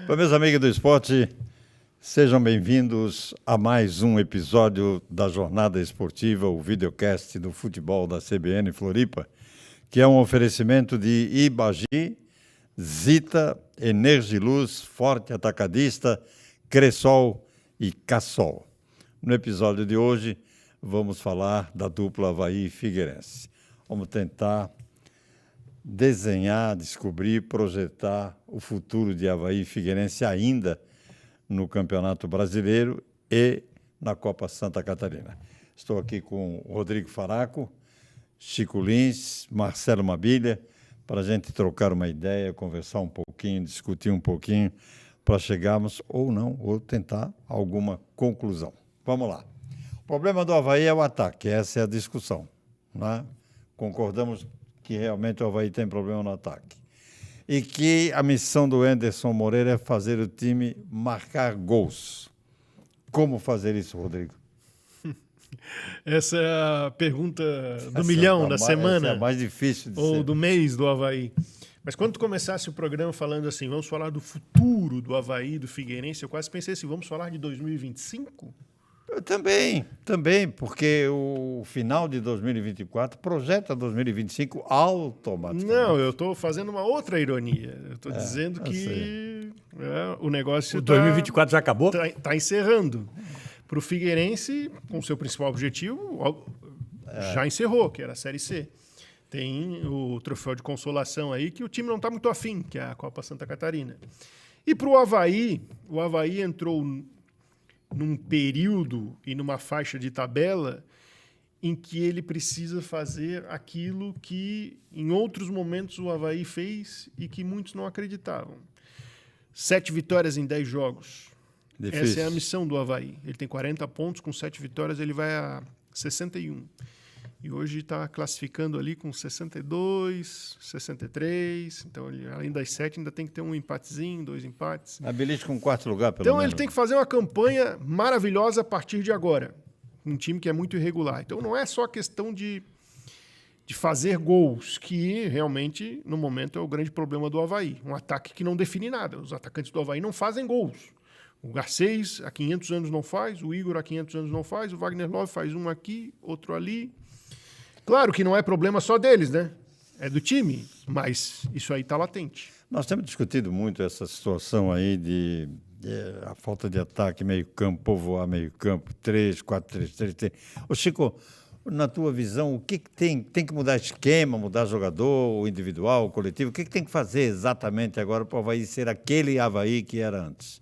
Bom, meus amigos do esporte, sejam bem-vindos a mais um episódio da Jornada Esportiva, o videocast do futebol da CBN Floripa, que é um oferecimento de Ibagi, Zita, Energiluz, Forte Atacadista, Cressol e Cassol. No episódio de hoje, vamos falar da dupla Avaí e Figueirense. Vamos tentar desenhar, descobrir, projetar o futuro de Avaí e Figueirense ainda no Campeonato Brasileiro e na Copa Santa Catarina. Estou aqui com o Rodrigo Faraco, Chico Lins, Marcelo Mabilha, para a gente trocar uma ideia, conversar um pouquinho, discutir um pouquinho, para chegarmos, ou não, ou tentar alguma conclusão. Vamos lá. O problema do Avaí é o ataque, essa é a discussão, né? Concordamos que realmente o Avaí tem problema no ataque. E que a missão do Anderson Moreira é fazer o time marcar gols. Como fazer isso, Rodrigo? Essa é a pergunta do milhão da semana. Essa é a mais difícil de ou ser. do mês do Avaí. Mas quando tu começasse o programa falando assim, vamos falar do futuro do Avaí, do Figueirense, eu quase pensei assim, vamos falar de 2025? Eu também, porque o final de 2024 projeta 2025 automaticamente. Não, eu estou fazendo uma outra ironia. Eu estou dizendo que o negócio O 2024 já acabou? Está encerrando. Para o Figueirense, com o seu principal objetivo, já encerrou, que era a Série C. Tem o troféu de consolação aí, que o time não está muito afim, que é a Copa Santa Catarina. E para o Avaí entrou num período e numa faixa de tabela em que ele precisa fazer aquilo que em outros momentos o Avaí fez e que muitos não acreditavam. 7 vitórias em 10 jogos. Difícil. Essa é a missão do Avaí. Ele tem 40 pontos, com 7 vitórias ele vai a 61. E hoje está classificando ali com 62, 63. Então, ele, além das 7, ainda tem que ter um empatezinho, 2 empates. Habilite com 4º lugar, pelo Então, menos. ele tem que fazer uma campanha maravilhosa a partir de agora. Um time que é muito irregular. Então, não é só questão de fazer gols, que realmente, no momento, é o grande problema do Avaí. Um ataque que não define nada. Os atacantes do Avaí não fazem gols. O Garcês, há 500 anos, não faz. O Igor, há 500 anos, não faz. O Wagner Love faz um aqui, outro ali. Claro que não é problema só deles, né? É do time, mas isso aí está latente. Nós temos discutido muito essa situação aí de a falta de ataque, meio-campo, povoar meio-campo, 3-4-3-3. Ô Chico, na tua visão, o que tem? Tem que mudar esquema, mudar jogador, o individual, o coletivo? O que tem que fazer exatamente agora para o Avaí ser aquele Avaí que era antes?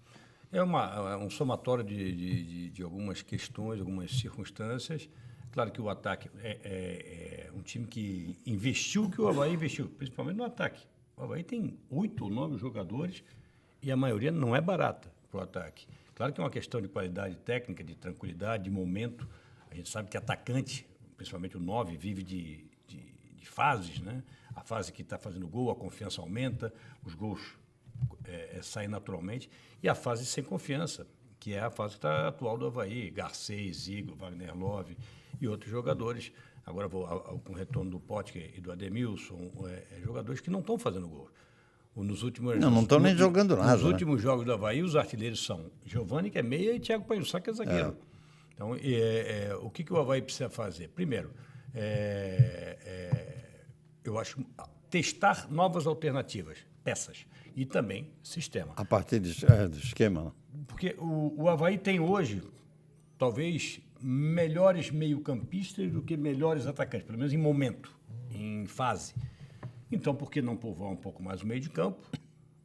É um somatório de algumas questões, algumas circunstâncias. Claro que o ataque é um time que investiu o que o Avaí investiu, principalmente no ataque. O Avaí tem 8 ou 9 jogadores e a maioria não é barata para o ataque. Claro que é uma questão de qualidade técnica, de tranquilidade, de momento. A gente sabe que atacante, principalmente o 9, vive de fases, né? A fase que está fazendo gol, a confiança aumenta, os gols saem naturalmente. E a fase sem confiança, que é a fase atual do Avaí, Garcês, Igor, Wagner Love e outros jogadores. Agora com o retorno do Potker e do Ademilson, jogadores que não estão fazendo gol. Não estão nem jogando nada. Nos últimos jogos do Avaí, os artilheiros são Giovani, que é meia, e Thiago Panhussá, que é zagueiro. Então, o que o Avaí precisa fazer? Primeiro, eu acho testar novas alternativas, peças, e também sistema. A partir do esquema, né? Porque o Avaí tem hoje, talvez, melhores meio-campistas do que melhores atacantes, pelo menos em momento, em fase. Então, por que não povoar um pouco mais o meio de campo,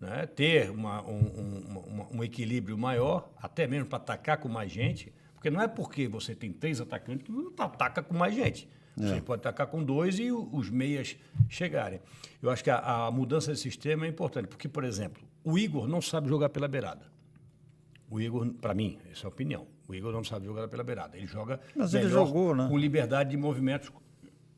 né? Ter um equilíbrio maior, até mesmo para atacar com mais gente, porque não é porque você tem 3 atacantes que não ataca com mais gente. Você pode atacar com 2 e os meias chegarem. Eu acho que a mudança de sistema é importante, porque, por exemplo, o Igor não sabe jogar pela beirada. O Igor, para mim, essa é a opinião, o Igor não sabe jogar pela beirada. Ele joga com liberdade de movimentos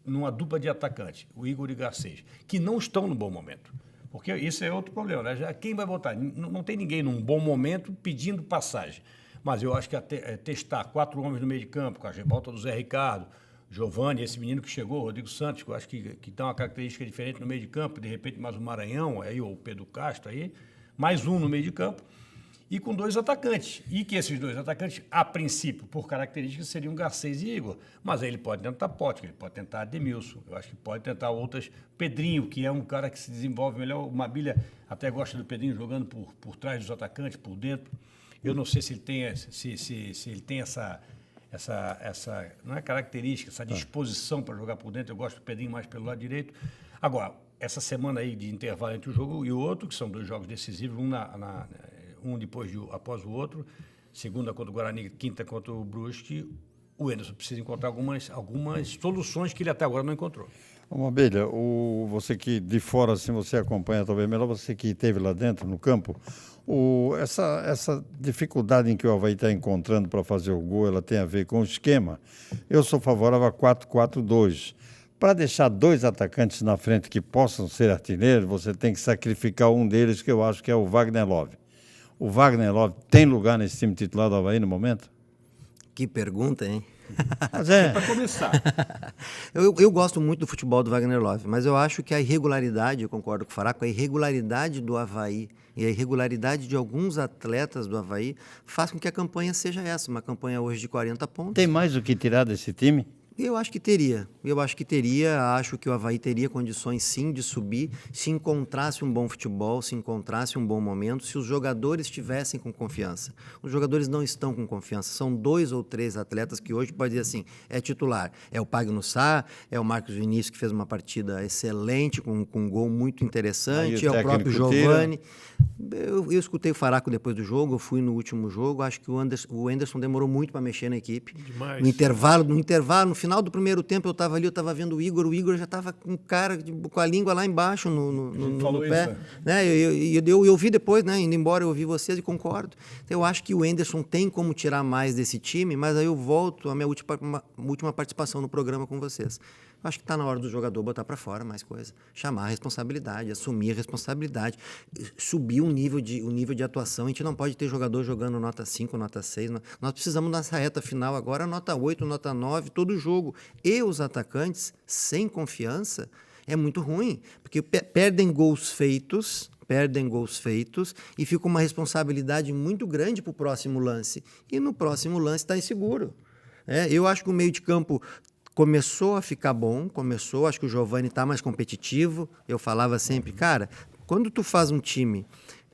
numa dupla de atacantes, o Igor e Garcês, que não estão no bom momento. Porque isso é outro problema, né? Já, quem vai votar? Não tem ninguém num bom momento pedindo passagem. Mas eu acho que testar 4 homens no meio de campo, com a volta do Zé Ricardo, Giovani, esse menino que chegou, Rodrigo Santos, que eu acho que tem uma característica diferente no meio de campo, de repente mais o Maranhão, aí, ou o Pedro Castro, aí, mais um no meio de campo, e com 2 atacantes. E que esses 2 atacantes, a princípio, por características, seriam Garcês e Igor. Mas aí ele pode tentar Potker, ele pode tentar Ademilson, eu acho que pode tentar outras. Pedrinho, que é um cara que se desenvolve melhor. O Mabilha até gosta do Pedrinho jogando por trás dos atacantes, por dentro. Eu não sei se ele tem, se ele tem essa não é característica, essa disposição para jogar por dentro. Eu gosto do Pedrinho mais pelo lado direito. Agora, essa semana aí de intervalo entre um jogo e o outro, que são 2 jogos decisivos, um após o outro, segunda contra o Guarani, quinta contra o Brusque, o Enderson precisa encontrar algumas soluções que ele até agora não encontrou. Abelha, você que de fora assim você acompanha talvez melhor, você que esteve lá dentro no campo, essa dificuldade em que o Avaí está encontrando para fazer o gol, ela tem a ver com o esquema. Eu sou favorável a 4-4-2. Para deixar 2 atacantes na frente que possam ser artilheiros, você tem que sacrificar um deles, que eu acho que é o Wagner Love. O Wagner Love tem lugar nesse time titular do Avaí no momento? Que pergunta, hein? Mas Para começar. Eu gosto muito do futebol do Wagner Love, mas eu acho que a irregularidade, eu concordo com o Faraco, a irregularidade do Avaí e a irregularidade de alguns atletas do Avaí faz com que a campanha seja essa, uma campanha hoje de 40 pontos. tem mais o que tirar desse time? Eu acho que acho que o Avaí teria condições sim de subir se encontrasse um bom futebol, se encontrasse um bom momento, se os jogadores estivessem com confiança. Os jogadores não estão com confiança, são 2 ou 3 atletas que hoje pode dizer assim, é titular, é o Pagno Sá, é o Marcos Vinícius que fez uma partida excelente, com um gol muito interessante, é o próprio Giovani. Eu escutei o Faraco depois do jogo, eu fui no último jogo, acho que o Enderson demorou muito para mexer na equipe. Demais. No intervalo, no final do primeiro tempo eu estava ali, eu estava vendo o Igor já estava com cara, com a língua lá embaixo no pé. Isso, né? Eu vi depois, né? Indo embora, eu ouvi vocês e concordo. Então, eu acho que o Enderson tem como tirar mais desse time, mas aí eu volto à minha última participação no programa com vocês. Eu acho que está na hora do jogador botar para fora mais coisa, chamar a responsabilidade, assumir a responsabilidade, subir o nível de atuação. A gente não pode ter jogador jogando nota 5, nota 6. Nós precisamos nessa reta final agora, nota 8, nota 9, todo jogo. E os atacantes, sem confiança, é muito ruim, porque perdem gols feitos e fica uma responsabilidade muito grande para o próximo lance. E no próximo lance está inseguro. Eu acho que o meio de campo começou a ficar bom, acho que o Giovani está mais competitivo. Eu falava sempre, cara, quando tu faz um time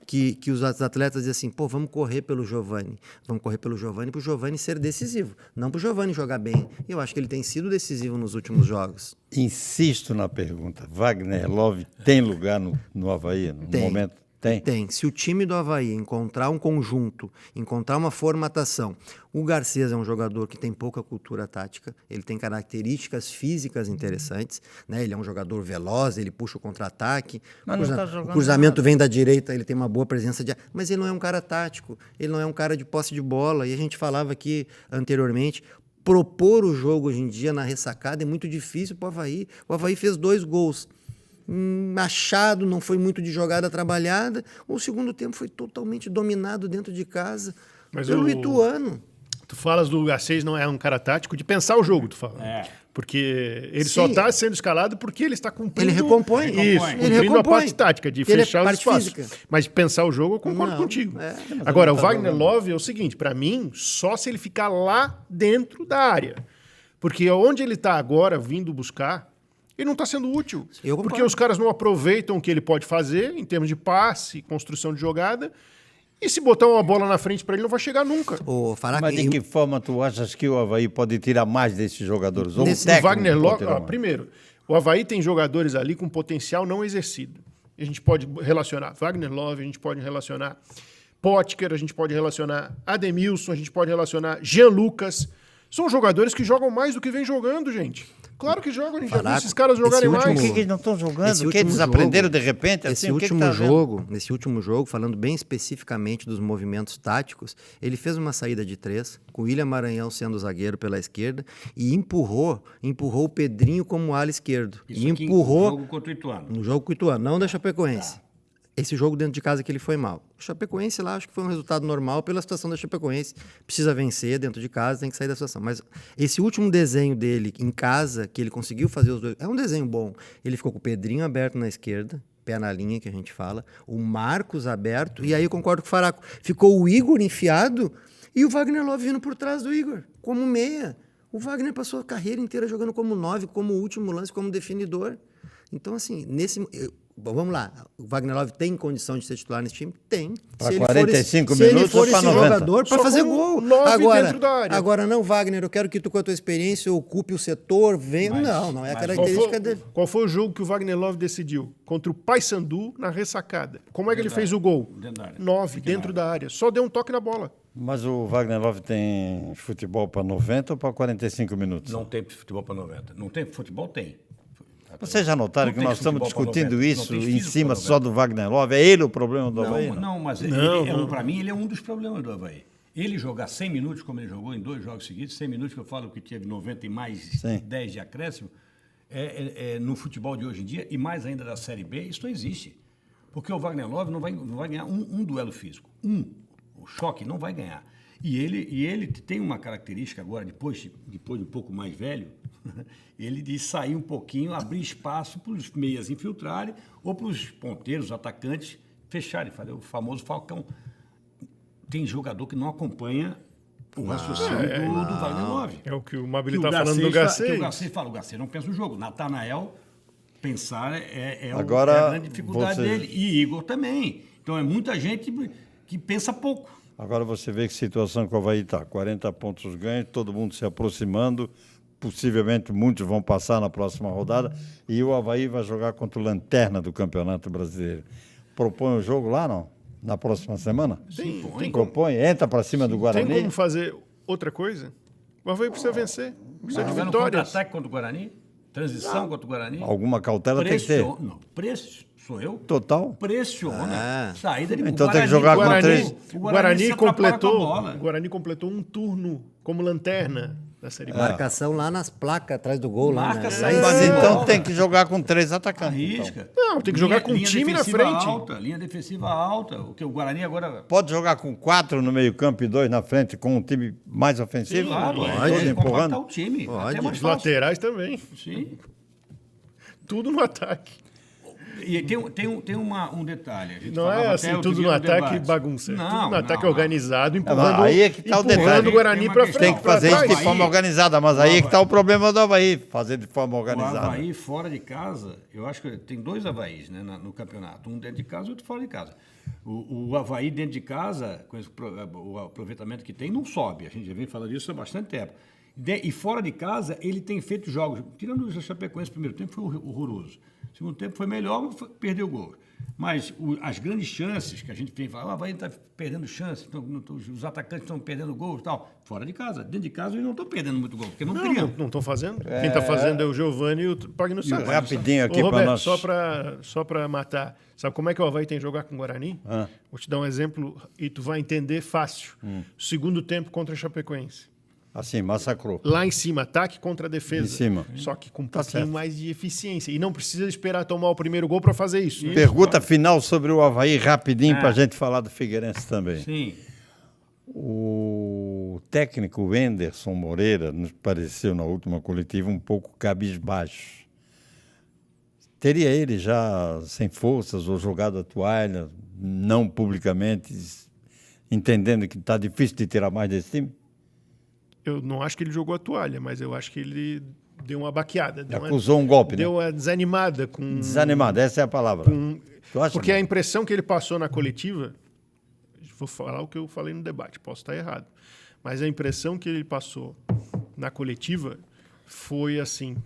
que os atletas dizem assim, pô, vamos correr pelo Giovani para o Giovani ser decisivo, não para o Giovani jogar bem. Eu acho que ele tem sido decisivo nos últimos jogos. Insisto na pergunta, Wagner Love tem lugar no Avaí no momento? Tem. Se o time do Avaí encontrar um conjunto, encontrar uma formatação, o Garcês é um jogador que tem pouca cultura tática, ele tem características físicas interessantes, né? Ele é um jogador veloz, ele puxa o contra-ataque, o cruzamento vem da direita, ele tem uma boa presença mas ele não é um cara tático, ele não é um cara de posse de bola, e a gente falava aqui anteriormente, propor o jogo hoje em dia na ressacada é muito difícil para o Avaí. O Avaí fez 2 gols. Machado, não foi muito de jogada trabalhada. O segundo tempo foi totalmente dominado dentro de casa pelo Ituano. Tu falas do Garcês não é um cara tático de pensar o jogo, tu fala. Porque ele só está sendo escalado porque ele está cumprindo... Ele recompõe. Isso, cumprindo a parte tática, de fechar os espaços. Física. Mas pensar o jogo, eu concordo contigo. Agora, o Wagner Love é o seguinte, para mim, só se ele ficar lá dentro da área. Porque onde ele está agora, vindo buscar, ele não está sendo útil. Porque os caras não aproveitam o que ele pode fazer em termos de passe, construção de jogada. E se botar uma bola na frente para ele, não vai chegar nunca. Mas de que forma tu achas que o Avaí pode tirar mais desses jogadores? O Wagner Love, primeiro, o Avaí tem jogadores ali com potencial não exercido. A gente pode relacionar Wagner Love, a gente pode relacionar Potker, a gente pode relacionar Ademilson, a gente pode relacionar Jean Lucas. São jogadores que jogam mais do que vem jogando, gente. Claro que jogam, a gente já viu esses caras jogarem mais. Por que eles não estão jogando? O que eles aprenderam de repente? Nesse último jogo, falando bem especificamente dos movimentos táticos, ele fez uma saída de 3, com o William Maranhão sendo o zagueiro pela esquerda, e empurrou o Pedrinho como ala esquerdo. Isso e empurrou no jogo contra o Ituano. No jogo com o Ituano, não da Chapecoense. Esse jogo dentro de casa que ele foi mal. O Chapecoense lá, acho que foi um resultado normal pela situação da Chapecoense. Precisa vencer dentro de casa, tem que sair da situação. Mas esse último desenho dele em casa, que ele conseguiu fazer os dois, é um desenho bom. Ele ficou com o Pedrinho aberto na esquerda, pé na linha, que a gente fala, o Marcos aberto, e aí eu concordo com o Faraco. Ficou o Igor enfiado e o Wagner Love vindo por trás do Igor, como meia. O Wagner passou a carreira inteira jogando como 9, como último lance, como definidor. Então, assim, vamos lá, o Wagner Love tem condição de ser titular nesse time? Tem. Para 45 se ele minutos for ou para esse 90? jogador para Só fazer como gol. 9 dentro da área. Agora, não, Wagner, eu quero que tu, com a tua experiência, ocupe o setor, venha. Não é a característica dele. Qual foi o jogo que o Wagner Love decidiu? Contra o Paysandu, na ressacada. Como é que ele fez o gol? Dentro da área. 9, dentro da área. Só deu um toque na bola. Mas o Wagner Love tem futebol para 90 ou para 45 minutos? Não tem futebol para 90. Não tem futebol? Tem. Vocês já notaram Não que tem nós estamos futebol pra discutindo 90, isso não tem em físico cima pra só do Wagner Love? É ele o problema do Avaí? Não, mas para mim ele é um dos problemas do Avaí. Ele jogar 100 minutos, como ele jogou em 2 jogos seguidos, 100 minutos que eu falo que teve 90 e mais Sim. 10 de acréscimo, no futebol de hoje em dia, e mais ainda da Série B, isso não existe. Porque o Wagner Love não vai ganhar um duelo físico. O choque não vai ganhar. E ele tem uma característica agora, depois de um pouco mais velho, ele de sair um pouquinho, abrir espaço para os meias infiltrarem ou para os ponteiros, atacantes, fecharem, fazer o famoso falcão. Tem jogador que não acompanha o raciocínio do Wagner Love. É o que o Mabili está falando do Garcês. O Garcês fala, o Garcês não pensa o jogo. Natanael, pensar Agora, é a grande dificuldade você- dele. E Igor também. Então é muita gente que pensa pouco. Agora você vê que situação que o Avaí está. 40 pontos ganhos, todo mundo se aproximando. Possivelmente muitos vão passar na próxima rodada. E o Avaí vai jogar contra o Lanterna do Campeonato Brasileiro. Propõe o jogo lá, não? Na próxima semana? Tem como, Propõe, entra para cima do tem Guarani. como fazer outra coisa? O Avaí precisa vencer. Precisa de Jogando vitórias. contra-ataque contra o Guarani, transição contra o Guarani. Alguma cautela tem que ter. Não, sou eu. Total. Pressiona. Saída de Então tem que Guarani. jogar com Guarani, três. o Guarani se atrapalha com a completou, bola. o Guarani completou um turno como lanterna da Série B. Marcação lá nas placas, atrás do gol. Lá, Marca né? sem Lá em Mas cima. então tem que jogar com 3 atacantes. então. Arrisca. Não, tem que jogar com um Linha time na defensiva frente. Alta, linha defensiva alta. O que o Guarani agora... Pode jogar com 4 no meio-campo e 2 na frente, com um time mais ofensivo? Claro, Todos pode compactar empurrando. o time. Pode. Até mais Os fácil. laterais também. Sim. Tudo no ataque. E tem um detalhe. A gente Não falava é até assim, outro tudo dia no no ataque debate. bagunça. Não, Tudo no ataque não. organizado, empurrando, Aí é que tá o empurrando detalhe. o Guarani Tem uma para questão. Tem frente. que fazer pra isso de trás. forma organizada, mas aí é que está o problema do Avaí, fazer de forma O organizada. Avaí fora de casa, eu acho que tem 2 Avaís, né, no campeonato. Um dentro de casa e outro fora de casa. O Avaí dentro de casa, com o aproveitamento que tem, não sobe. A gente já vem falando disso há bastante tempo. E fora de casa, ele tem feito jogos. Tirando o Chapecoense, primeiro tempo foi horroroso. Segundo tempo foi melhor, perdeu gol. Mas as grandes chances que a gente vem falar, o Avaí está perdendo chances, os atacantes estão perdendo gols e tal. Fora de casa. Dentro de casa eles não estão perdendo muito gol, porque não criam. Não estão fazendo. Quem está fazendo é o Giovani e o Pagno Sá. Rapidinho aqui Ô, para Roberto, nós. só para matar. Sabe como é que o Avaí tem que jogar com o Guarani? Vou te dar um exemplo e tu vai entender fácil. Segundo tempo contra a Chapecoense. Assim, massacrou. Lá em cima, ataque contra a defesa. Em cima. Só que com um Tá pouquinho certo. mais de eficiência. E não precisa esperar tomar o primeiro gol para fazer isso. Pergunta final sobre o Avaí, rapidinho, para a gente falar do Figueirense também. Sim. O técnico Wenderson Moreira nos pareceu na última coletiva um pouco cabisbaixo. Teria ele já sem forças ou jogado a toalha, não publicamente, entendendo que está difícil de tirar mais desse time? Eu não acho que ele jogou a toalha, mas eu acho que ele deu uma baqueada. Acusou um golpe, né? Deu uma desanimada com... Desanimado, essa é a palavra. Tu acha, Porque não? a impressão que ele passou na coletiva, vou falar o que eu falei no debate, posso estar errado, mas a impressão que ele passou na coletiva foi assim,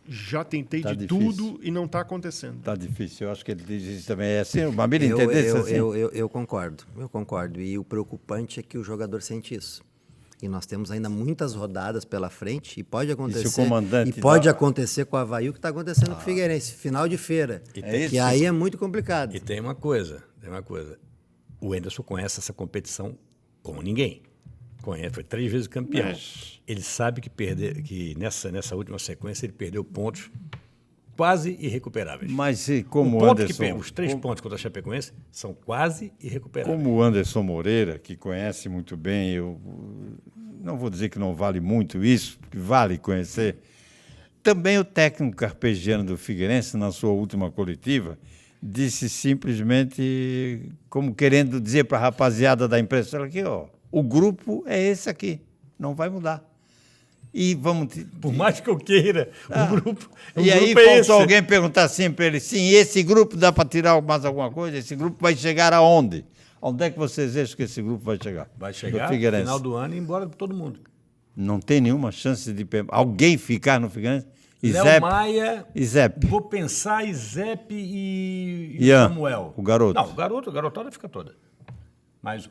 já tentei Tá de difícil. tudo e não está acontecendo. Tá difícil, eu acho que ele diz isso também. É assim, o Mabili entendesse assim. Eu concordo. E o preocupante é que o jogador sente isso. E nós temos ainda muitas rodadas pela frente e pode acontecer. comandante acontecer com o Avaí o que está acontecendo com o Figueirense, final de feira. É isso. Que aí é muito complicado. E tem uma coisa. O Wenderson conhece essa competição como ninguém. Conhece, foi 3 vezes campeão. Ele sabe que nessa última sequência ele perdeu pontos quase irrecuperáveis. Mas se, como O o ponto Anderson, os 3 pontos contra a Chapecoense são quase irrecuperáveis. como o Anderson Moreira, que conhece muito bem, eu não vou dizer que não vale muito isso, porque vale conhecer. Também o técnico carpegiano do Figueirense, na sua última coletiva, disse simplesmente, como querendo dizer para a rapaziada da imprensa aqui, ó, o grupo é esse aqui, não vai mudar. E vamos... Por mais que eu queira, o grupo E aí é esse. faltou alguém perguntar assim para ele, sim, esse grupo dá para tirar mais alguma coisa? Esse grupo vai chegar aonde? Onde é que vocês acham que esse grupo vai chegar? Vai chegar Do no Figueirense. final do ano e ir embora todo mundo. Não tem nenhuma chance de alguém ficar no Figueirense? Léo Maia, Izep. vou pensar Izep e Ian, Samuel. o garoto. Não, a garotada fica toda. Mas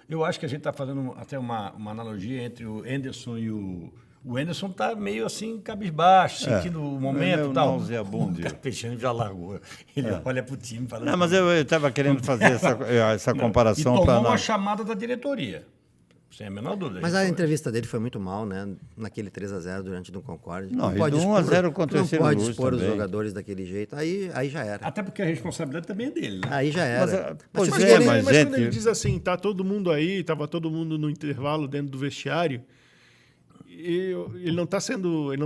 eu acho que a gente está fazendo até uma analogia entre o Anderson e o... O Anderson está meio assim, cabisbaixo, sentindo o momento e tal. Nauseabundo. O Carpechano já largou. Ele olha para o time falando... Não, mas eu estava querendo fazer essa comparação e tomou para... uma chamada da diretoria. Sem a menor dúvida. Mas a entrevista dele foi muito mal, né? Naquele 3-0 durante o Concorde. Não, e do 1-0 contra o Não pode Luz expor os também. jogadores daquele jeito. Aí já era. Até porque a responsabilidade também é dele, né? Aí já era. Pois Mas, é, quando ele, mas, mas gente... quando ele diz assim, tá todo mundo aí, tava todo mundo no intervalo dentro do vestiário, e ele não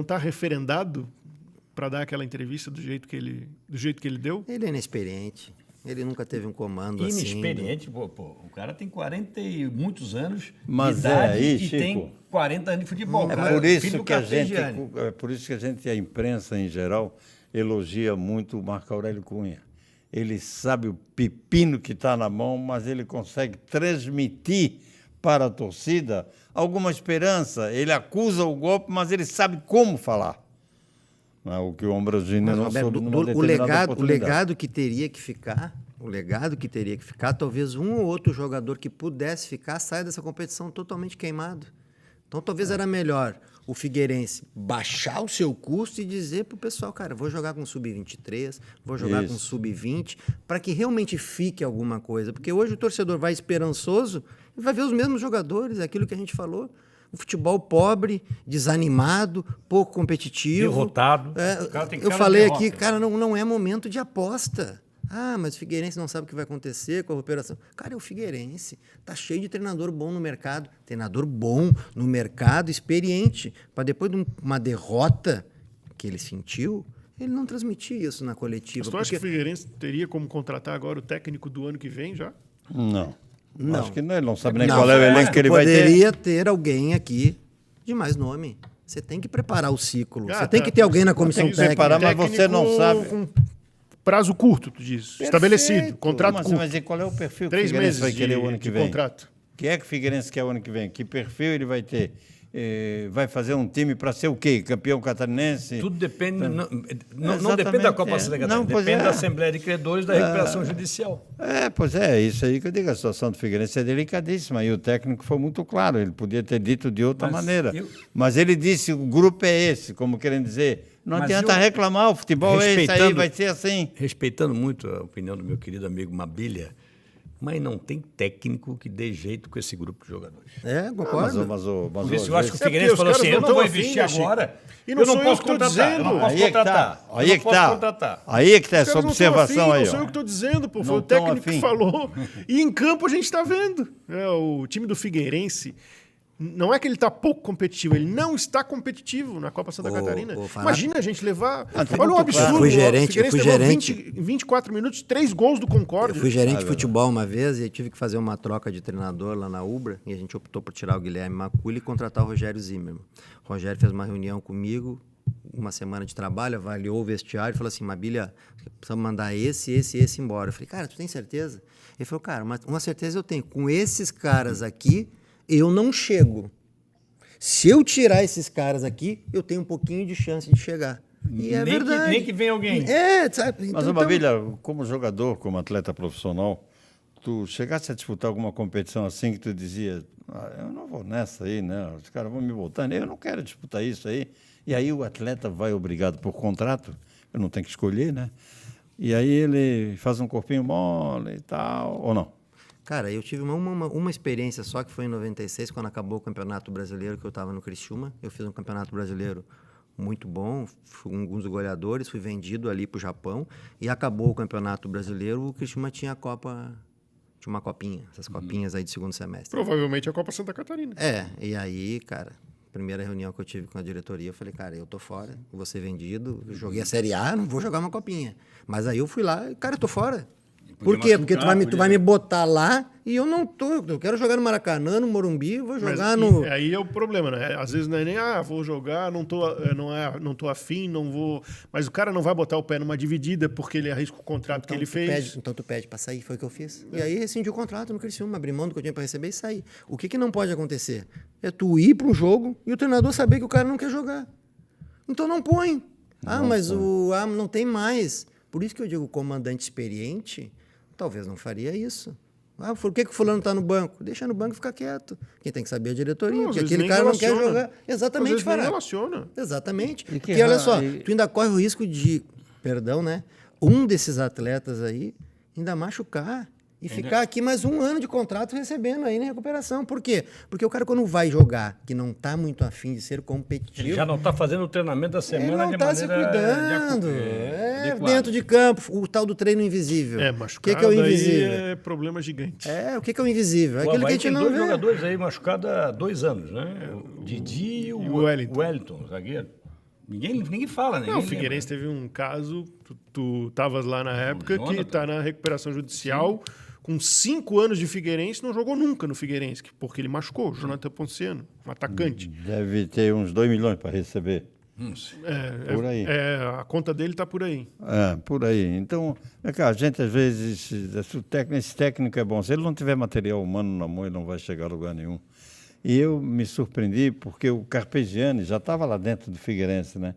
está referendado para dar aquela entrevista do jeito que ele deu. Ele é inexperiente. Ele nunca teve um comando assim. Inexperiente, pô, o cara tem 40 e muitos anos Mas de idade aí, e Chico, tem 40 anos de futebol. É cara, por, filho isso do que a gente, Carpegiani. é por isso que a imprensa em geral, elogia muito o Marco Aurélio Cunha. Ele sabe o pepino que está na mão, mas ele consegue transmitir para a torcida alguma esperança. Ele acusa o golpe, mas ele sabe como falar. O que o Ambrosini não soube numa determinada o legado que teria que ficar, talvez um ou outro jogador que pudesse ficar saia dessa competição totalmente queimado. Então talvez era melhor o Figueirense baixar o seu custo e dizer para o pessoal, cara, vou jogar com sub-23, vou jogar com sub-20, para que realmente fique alguma coisa. Porque hoje o torcedor vai esperançoso e vai ver os mesmos jogadores, é aquilo que a gente falou. Um futebol pobre, desanimado, pouco competitivo. Derrotado. Eu falei aqui, cara, não é momento de aposta. Ah, mas o Figueirense não sabe o que vai acontecer com a recuperação. Cara, é o Figueirense. Tá cheio de treinador bom no mercado. Treinador bom no mercado, experiente. Para depois de uma derrota que ele sentiu, ele não transmitir isso na coletiva. Mas tu acha que o Figueirense teria como contratar agora o técnico do ano que vem já? Não. Não. Acho que não, ele não sabe nem qual é o elenco que ele vai ter. Poderia ter alguém aqui de mais nome. Você tem que preparar o ciclo. Você tem que ter alguém na comissão Tem que técnica. preparar, mas você não sabe. Com prazo curto, tu diz. Perfeito. Estabelecido, contrato Mas, curto. mas e qual é o perfil que o 3 Figueirense meses vai querer o ano de que vem? contrato. O que é que o Figueirense quer o ano que vem? Que perfil ele vai ter? Vai fazer um time para ser o quê? Campeão catarinense? Tudo depende, não Exatamente, depende da Copa Santa Catarina, Não, pois depende é. da Assembleia de Credores da recuperação judicial. Pois é isso aí que eu digo. A situação do Figueirense é delicadíssima. E o técnico foi muito claro. Ele podia ter dito de outra maneira. Mas ele disse, o grupo é esse, como querendo dizer, não adianta reclamar, o futebol é esse aí, vai ser assim. Respeitando muito a opinião do meu querido amigo Mabilha, mas não tem técnico que dê jeito com esse grupo de jogadores. Concordo. Por isso eu acho que o porque Figueirense os falou caras assim, não eu não tão vou afim, investir né, Chico? agora, E não eu não sou eu posso que tô contratar, dizendo. eu não posso Aí é que contratar. tá. Aí é que tá. Aí é que tá essa Os caras não tão observação afim, aí, não sou eu ó. que estou dizendo, pô. Foi Não o tão técnico afim. que falou. E em campo a gente está vendo. O time do Figueirense, não é que ele está pouco competitivo, ele não está competitivo na Copa Santa Catarina. Imagina a gente levar... Olha o absurdo. Eu fui gerente, o Figueirense levou 24 minutos, 3 gols do Concórdia. Eu fui gerente de futebol uma vez e tive que fazer uma troca de treinador lá na Ubra e a gente optou por tirar o Guilherme Maculi e contratar o Rogério Zimmermann. O Rogério fez uma reunião comigo, uma semana de trabalho, avaliou o vestiário e falou assim, Mabilha, precisamos mandar esse embora. Eu falei, cara, tu tem certeza? Ele falou, cara, uma certeza eu tenho. Com esses caras aqui, eu não chego. Se eu tirar esses caras aqui, eu tenho um pouquinho de chance de chegar. E é verdade. Nem que venha alguém. Sabe? Mas, Mabilha, como jogador, como atleta profissional, tu chegasse a disputar alguma competição assim que tu dizia, eu não vou nessa aí, né? Os caras vão me voltando, eu não quero disputar isso aí. E aí o atleta vai obrigado por contrato, eu não tenho que escolher, né? E aí ele faz um corpinho mole e tal, ou não? Cara, eu tive uma experiência só, que foi em 96, quando acabou o Campeonato Brasileiro, que eu estava no Criciúma. Eu fiz um Campeonato Brasileiro muito bom, fui um dos goleadores, fui vendido ali para o Japão, e acabou o Campeonato Brasileiro, o Criciúma tinha uma copinha, essas copinhas aí de segundo semestre. Provavelmente a Copa Santa Catarina. E aí, cara, Primeira reunião que eu tive com a diretoria, eu falei, cara, eu tô fora, vou ser vendido, eu joguei a Série A, não vou jogar uma copinha. Mas aí eu fui lá, cara, eu tô fora. Por quê? Porque tu vai me botar lá e eu não tô. Eu quero jogar no Maracanã, no Morumbi, vou jogar no... Aí é o problema, né? Às vezes não é nem, vou jogar, não tô afim, não vou... Mas o cara não vai botar o pé numa dividida porque ele arrisca o contrato que ele fez. Então tu pede pra sair, foi o que eu fiz. E aí rescindi o contrato no Criciúma, abri mão do que eu tinha pra receber e sair. O que não pode acontecer? É tu ir pra um jogo e o treinador saber que o cara não quer jogar. Então não põe. Não tem mais. Por isso que eu digo, comandante experiente... Talvez não faria isso. Por que o fulano está no banco? Deixa no banco e fica quieto. Quem tem que saber é a diretoria. Porque aquele cara não quer jogar. Exatamente, Fará. Relaciona. Exatamente. Porque olha só, tu ainda corre o risco de, um desses atletas aí ainda machucar e ficar aqui mais 1 ano de contrato recebendo aí na recuperação. Por quê? Porque o cara quando vai jogar, que não está muito afim de ser competitivo... Ele já não está fazendo o treinamento da semana de maneira... Ele não está se cuidando. Dentro de campo, o tal do treino invisível. Machucado o que é o invisível? Aí é problema gigante. O que é o invisível? É aquilo que a gente não dois vê. Jogadores aí machucados há 2 anos, né? O Didi e o Wellington, zagueiro. Ninguém fala, né? O Figueirense teve um caso, tu estavas lá na época, que está na recuperação judicial... Sim. Com 5 anos de Figueirense, não jogou nunca no Figueirense, porque ele machucou, Jonathan Ponciano, um atacante. Deve ter uns 2 milhões para receber. Por aí. A conta dele está por aí. Por aí. Então, a gente às vezes, esse técnico é bom. Se ele não tiver material humano na mão, ele não vai chegar a lugar nenhum. E eu me surpreendi porque o Carpegiani já estava lá dentro do Figueirense, né?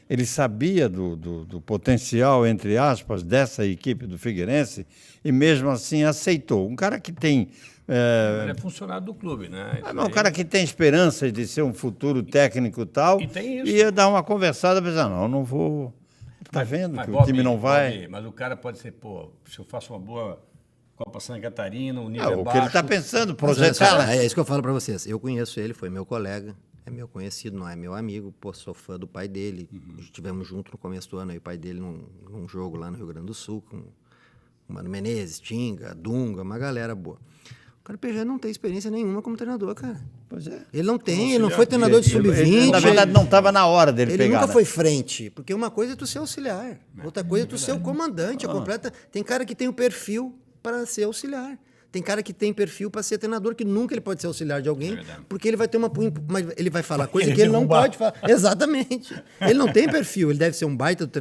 Ele sabia do potencial, entre aspas, dessa equipe do Figueirense e mesmo assim aceitou. Um cara que tem... Ele é funcionário do clube, né? Um cara que tem esperança de ser um futuro técnico e tal, ia dar uma conversada e pensar, não vou... Tá vendo que o time não vai... Mas o cara pode ser, se eu faço uma boa Copa Santa Catarina, o nível o baixo... que ele está pensando, projetar... É isso que eu falo para vocês. Eu conheço ele, foi meu colega. É meu conhecido, não é meu amigo. Sou fã do pai dele. Estivemos juntos no começo do ano, aí o pai dele num jogo lá no Rio Grande do Sul, com o Mano Menezes, Tinga, Dunga, uma galera boa. O cara PG não tem experiência nenhuma como treinador, cara. Pois é. Ele não tem, ele não foi treinador de sub-20. Na verdade, não estava na hora dele pegar. Ele nunca foi frente, porque uma coisa é tu ser auxiliar, outra coisa é tu ser o comandante. Tem cara que tem o perfil para ser auxiliar. Tem cara que tem perfil para ser treinador, que nunca ele pode ser auxiliar de alguém, porque ele vai ter mas ele vai falar coisa que ele não pode falar. Exatamente. Ele não tem perfil, ele deve ser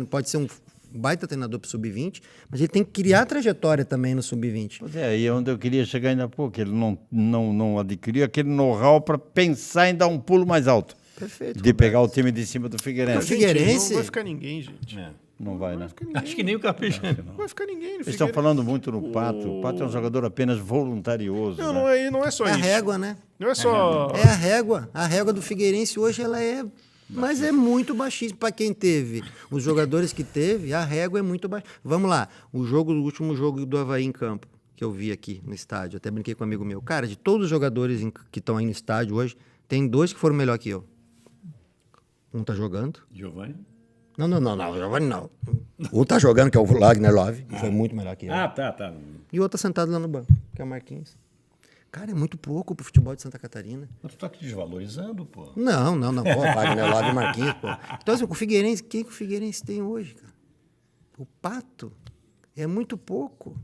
pode ser um baita treinador para o sub-20, mas ele tem que criar trajetória também no sub-20. Pois é, aí é onde eu queria chegar ainda há pouco, ele não adquiriu aquele know-how para pensar em dar um pulo mais alto. Perfeito. De pegar o time de cima do Figueirense. Não vai ficar ninguém, gente. Não vai, né? Acho que nem o Carpegiani. Não vai ficar ninguém. Eles estão falando muito no Pato. O Pato é um jogador apenas voluntarioso. Não é só isso. É a régua, né? Não é só... É a régua. A régua do Figueirense hoje, ela é... Mas é muito baixíssimo. Para quem teve, os jogadores que teve, a régua é muito baixa. Vamos lá. O último jogo do Avaí em campo, que eu vi aqui no estádio, até brinquei com um amigo meu. Cara, de todos os jogadores que estão aí no estádio hoje, tem 2 que foram melhor que eu. Um tá jogando. Giovanni? Não, Giovanni não. Um tá jogando, que é o Wagner Love, que foi muito melhor que eu. Tá. E o outro tá sentado lá no banco, que é o Marquinhos. Cara, é muito pouco pro futebol de Santa Catarina. Mas tu tá aqui desvalorizando, pô. Não. Pô, Wagner Love e Marquinhos, pô. Então, assim, o Figueirense, quem que o Figueirense tem hoje, cara? O Pato é muito pouco.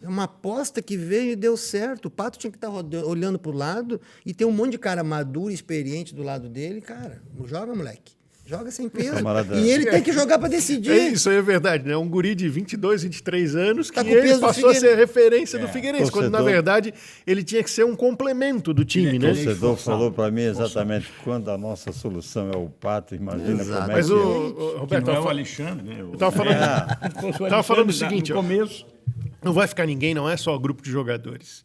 É uma aposta que veio e deu certo. O Pato tinha que estar olhando pro lado e ter um monte de cara maduro e experiente do lado dele. Cara, joga, moleque. Joga sem peso. Camarada. E ele tem que jogar para decidir. Isso aí é verdade, né? Um guri de 22, 23 anos que Tá com ele peso do passou a ser referência do Figueirense, quando na Torcedor. verdade ele tinha que ser um complemento do time, O né? torcedor falou para mim exatamente quando a nossa solução é o Pato, imagina Exato. como é Mas que o Roberto, não é o Alexandre, né? eu tava falando o seguinte, no ó. começo. Não vai ficar ninguém, não é só grupo de jogadores.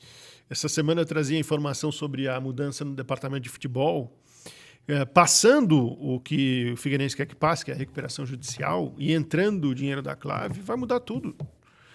Essa semana eu trazia informação sobre a mudança no departamento de futebol, passando o que o Figueirense quer que passe, que é a recuperação judicial, e entrando o dinheiro da Clave, vai mudar tudo.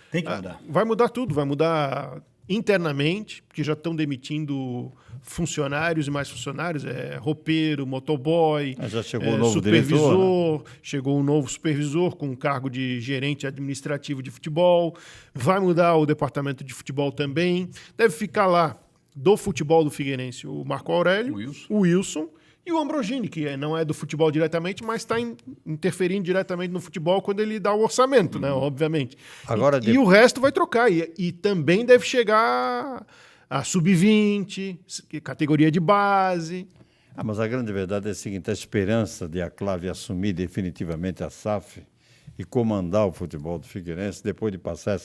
Tem que mudar. Vai mudar tudo, vai mudar internamente, porque já estão demitindo funcionários e mais funcionários, roupeiro, motoboy, Já chegou o novo supervisor, diretor, né? chegou um novo supervisor com cargo de gerente administrativo de futebol, vai mudar o departamento de futebol também, deve ficar lá do futebol do Figueirense o Marco Aurélio, o Wilson E o Ambrogini, que não é do futebol diretamente, mas está interferindo diretamente no futebol quando ele dá o orçamento, né? Obviamente. Agora, E o resto vai trocar. E também deve chegar a sub-20, categoria de base. Mas a grande verdade é a seguinte: a esperança de a Cláudia assumir definitivamente a SAF e comandar o futebol do Figueirense, depois de passar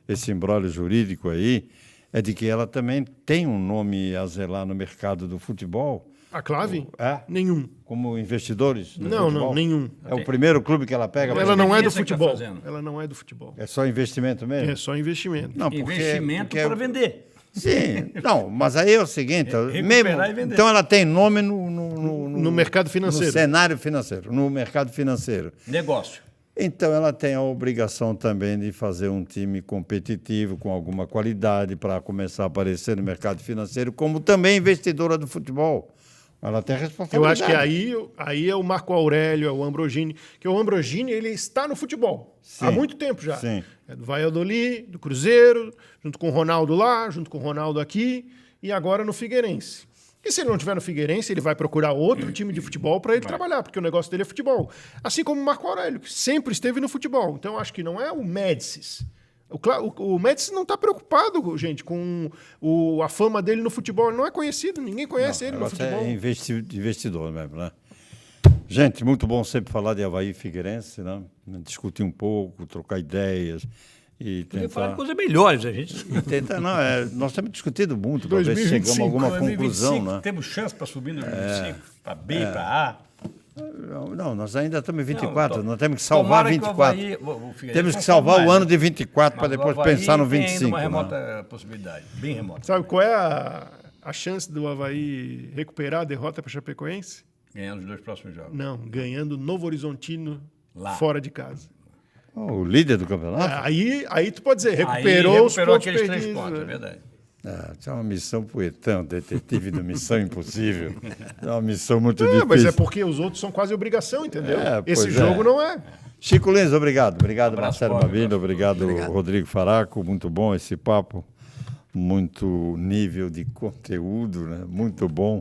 esse imbróglio jurídico aí, é de que ela também tem um nome a zelar no mercado do futebol. A Clave? É? Nenhum. Como investidores no Não, futebol? não, nenhum. É o primeiro clube que ela pega? Ela não é do experiência que tá futebol. fazendo. Ela não é do futebol. É só investimento mesmo? É só investimento. Não, Investimento para vender. Sim, não, mas aí é o seguinte, Recuperar mesmo, e vender. então ela tem nome no mercado financeiro. No cenário financeiro, no mercado financeiro. Negócio. Então ela tem a obrigação também de fazer um time competitivo, com alguma qualidade, para começar a aparecer no mercado financeiro, como também investidora do futebol. Ela tem responsabilidade. Eu acho que aí é o Marco Aurélio, é o Ambrogini, que o Ambrogini ele está no futebol há muito tempo já. Sim. É do Valladolid, do Cruzeiro, junto com o Ronaldo lá, junto com o Ronaldo aqui e agora no Figueirense. E se ele não estiver no Figueirense, ele vai procurar outro time de futebol para ele trabalhar, porque o negócio dele é futebol. Assim como o Marco Aurélio, que sempre esteve no futebol. Então, eu acho que não é o Médicis. O Médicis não está preocupado, gente, com a fama dele no futebol. Ele não é conhecido, ninguém conhece ele no futebol. É investidor mesmo, né? Gente, muito bom sempre falar de Avaí e Figueirense, né? Discutir um pouco, trocar ideias e Podia tentar... falar de coisas melhores, a gente. Nós temos discutido muito, para ver se chegamos a alguma conclusão, né? Temos chance para subir no 2025, para B, para A. Não, nós ainda estamos em 24, Não, nós temos que salvar tomara que o 24. Avaí- o Figueirense Temos que não salvar salve o mais, ano de 24 para Mas o depois Avaí pensar no tem ainda 25. uma né? remota possibilidade, bem remota. Sabe qual é a chance do Avaí recuperar a derrota para Chapecoense? Ganhando os 2 próximos jogos. Não, ganhando Novo Horizontino Lá. fora de casa. O líder do campeonato? Aí tu pode dizer, Aí recuperou os pontos aqueles 3 perdidos. pontos, é né? verdade. Tinha uma missão poetão, detetive do Missão Impossível. É uma missão muito É, difícil. mas é porque os outros são quase obrigação, entendeu? Pois Esse jogo não é. Chico Lins, obrigado. Obrigado, Abraço, Marcelo Paulo. Mabilho. Obrigado, Rodrigo Faraco. Muito bom esse papo. Muito nível de conteúdo, né? Muito bom.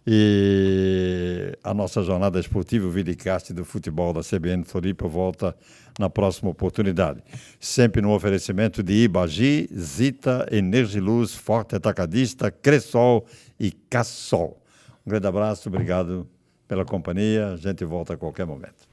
E a nossa jornada esportiva, o videocast do futebol da CBN Floripa, volta na próxima oportunidade. Sempre no oferecimento de Ibagi, Zita, Energiluz, Forte Atacadista, Cressol e Cassol. Um grande abraço, obrigado pela companhia. A gente volta a qualquer momento.